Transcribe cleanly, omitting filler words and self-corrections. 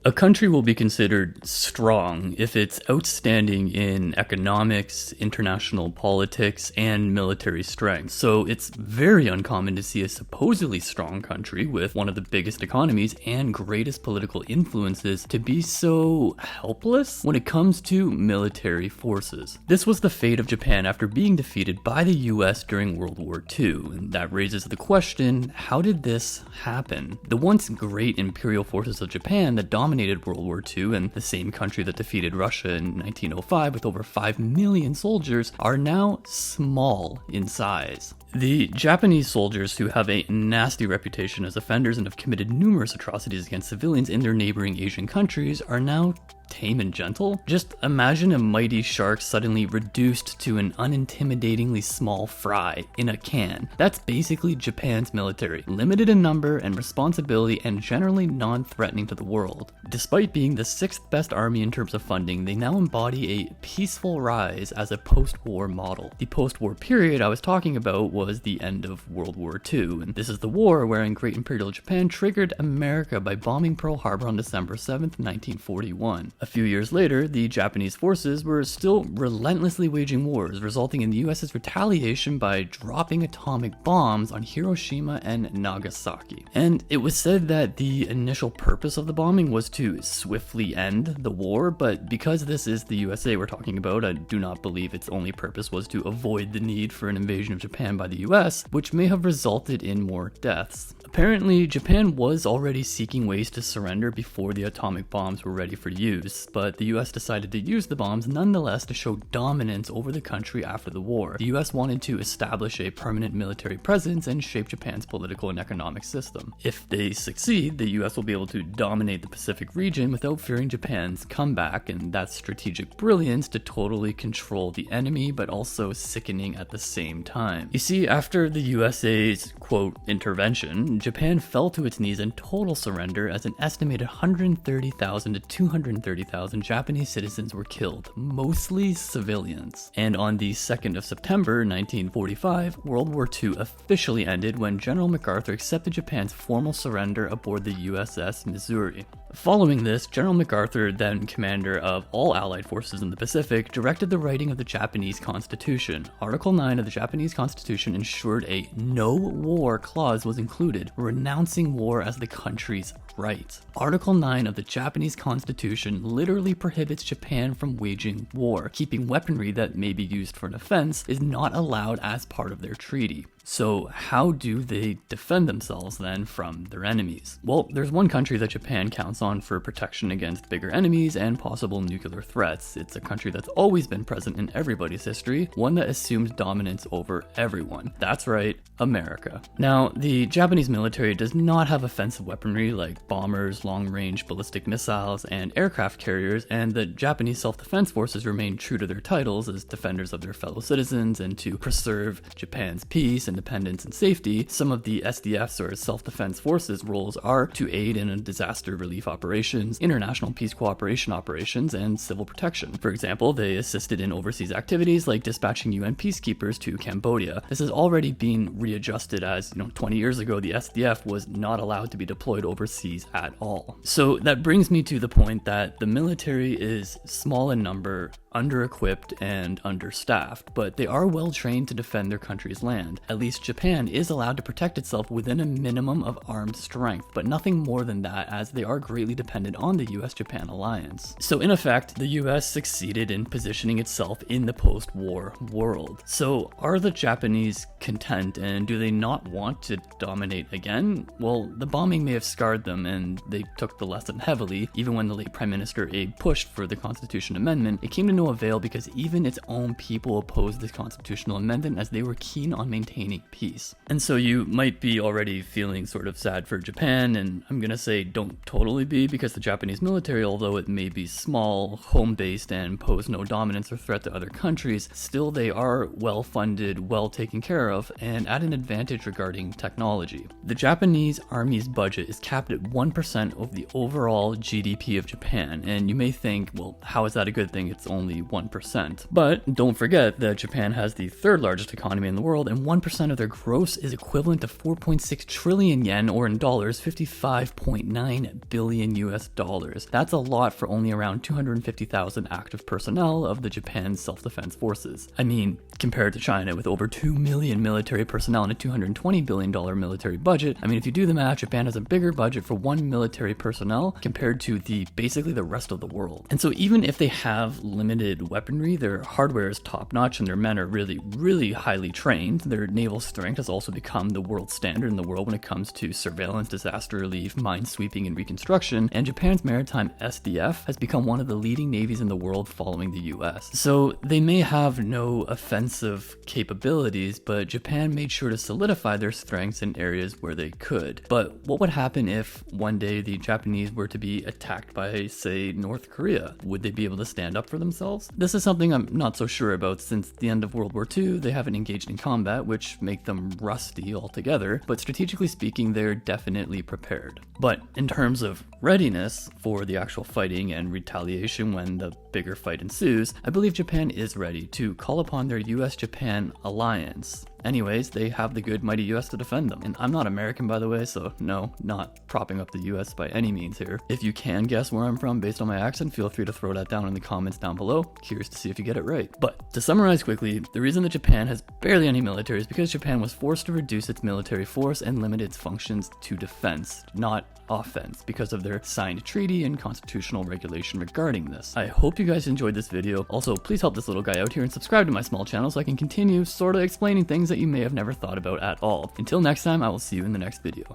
A country will be considered strong if it's outstanding in economics, international politics, and military strength. So it's very uncommon to see a supposedly strong country with one of the biggest economies and greatest political influences to be so helpless when it comes to military forces. This was the fate of Japan after being defeated by the US during World War II, and that raises the question, how did this happen? The once great imperial forces of Japan that dominated World War II, and the same country that defeated Russia in 1905 with over 5 million soldiers, are now small in size. The Japanese soldiers, who have a nasty reputation as offenders and have committed numerous atrocities against civilians in their neighboring Asian countries, are now tame and gentle. Just imagine a mighty shark suddenly reduced to an unintimidatingly small fry in a can. That's basically Japan's military, limited in number and responsibility and generally non-threatening to the world. Despite being the 6th best army in terms of funding, they now embody a peaceful rise as a post-war model. The post-war period I was talking about was the end of World War II, and this is the war wherein Great Imperial Japan triggered America by bombing Pearl Harbor on December 7th, 1941. A few years later, the Japanese forces were still relentlessly waging wars, resulting in the US's retaliation by dropping atomic bombs on Hiroshima and Nagasaki. And it was said that the initial purpose of the bombing was to swiftly end the war, but because this is the USA we're talking about, I do not believe its only purpose was to avoid the need for an invasion of Japan by the US, which may have resulted in more deaths. Apparently, Japan was already seeking ways to surrender before the atomic bombs were ready for use, but the US decided to use the bombs nonetheless to show dominance over the country after the war. The US wanted to establish a permanent military presence and shape Japan's political and economic system. If they succeed, the US will be able to dominate the Pacific region without fearing Japan's comeback, and that's strategic brilliance to totally control the enemy, but also sickening at the same time. You see, after the USA's, quote, intervention, Japan fell to its knees in total surrender as an estimated 130,000 to 230,000 Japanese citizens were killed, mostly civilians. And on the 2nd of September 1945, World War II officially ended when General MacArthur accepted Japan's formal surrender aboard the USS Missouri. Following this, General MacArthur, then commander of all Allied forces in the Pacific, directed the writing of the Japanese Constitution. Article 9 of the Japanese Constitution ensured a no-war clause was included, renouncing war as the country's right. Article 9 of the Japanese Constitution literally prohibits Japan from waging war. Keeping weaponry that may be used for an offense is not allowed as part of their treaty. So how do they defend themselves then from their enemies? Well, there's one country that Japan counts on for protection against bigger enemies and possible nuclear threats. It's a country that's always been present in everybody's history, one that assumed dominance over everyone. That's right, America. Now, the Japanese military does not have offensive weaponry like bombers, long-range ballistic missiles, and aircraft carriers, and the Japanese self-defense forces remain true to their titles as defenders of their fellow citizens and to preserve Japan's peace, independence, and safety. Some of the SDF's or self-defense forces roles are to aid in disaster relief operations, international peace cooperation operations, and civil protection. For example, they assisted in overseas activities like dispatching UN peacekeepers to Cambodia. This has already been readjusted as, 20 years ago, the SDF was not allowed to be deployed overseas at all. So that brings me to the point that the military is small in number, under-equipped, and understaffed, but they are well trained to defend their country's land. At least Japan is allowed to protect itself within a minimum of armed strength, but nothing more than that, as they are greatly dependent on the US-Japan alliance. So in effect, the US succeeded in positioning itself in the post-war world. So are the Japanese content, and do they not want to dominate again? Well, the bombing may have scarred them, and they took the lesson heavily. Even when the late Prime Minister Abe pushed for the Constitution Amendment, it came to no avail because even its own people opposed the constitutional amendment as they were keen on maintaining peace. And so you might be already feeling sort of sad for Japan, and I'm gonna say don't totally be, because the Japanese military, although it may be small, home-based, and pose no dominance or threat to other countries, still they are well-funded, well taken care of, and at an advantage regarding technology. The Japanese army's budget is capped at 1% of the overall GDP of Japan, and you may think, well, how is that a good thing? It's only only 1%. But don't forget that Japan has the third largest economy in the world, and 1% of their gross is equivalent to 4.6 trillion yen, or in dollars, 55.9 billion US dollars. That's a lot for only around 250,000 active personnel of the Japan's self-defense forces. I mean, compared to China with over 2 million military personnel and a $220 billion military budget, I mean, if you do the math, Japan has a bigger budget for one military personnel compared to basically the rest of the world. And so even if they have limited weaponry, their hardware is top-notch and their men are really highly trained. Their naval strength has also become the world standard in the world when it comes to surveillance, disaster relief, minesweeping, and reconstruction, and Japan's maritime SDF has become one of the leading navies in the world following the US. So they may have no offensive capabilities, but Japan made sure to solidify their strengths in areas where they could. But what would happen if one day the Japanese were to be attacked by, say, North Korea? Would they be able to stand up for themselves? This is something I'm not so sure about. Since the end of World War II, they haven't engaged in combat, which make them rusty altogether, but strategically speaking, they're definitely prepared. But in terms of readiness for the actual fighting and retaliation when the bigger fight ensues, I believe Japan is ready to call upon their US-Japan alliance. Anyways, they have the good mighty US to defend them. And I'm not American, by the way, so no, not propping up the US by any means here. If you can guess where I'm from based on my accent, feel free to throw that down in the comments down below. Curious to see if you get it right. But to summarize quickly, the reason that Japan has barely any military is because Japan was forced to reduce its military force and limit its functions to defense, not offense, because of their signed treaty and constitutional regulation regarding this. I hope you guys enjoyed this video. Also, please help this little guy out here and subscribe to my small channel so I can continue sort of explaining things that you may have never thought about at all. Until next time, I will see you in the next video.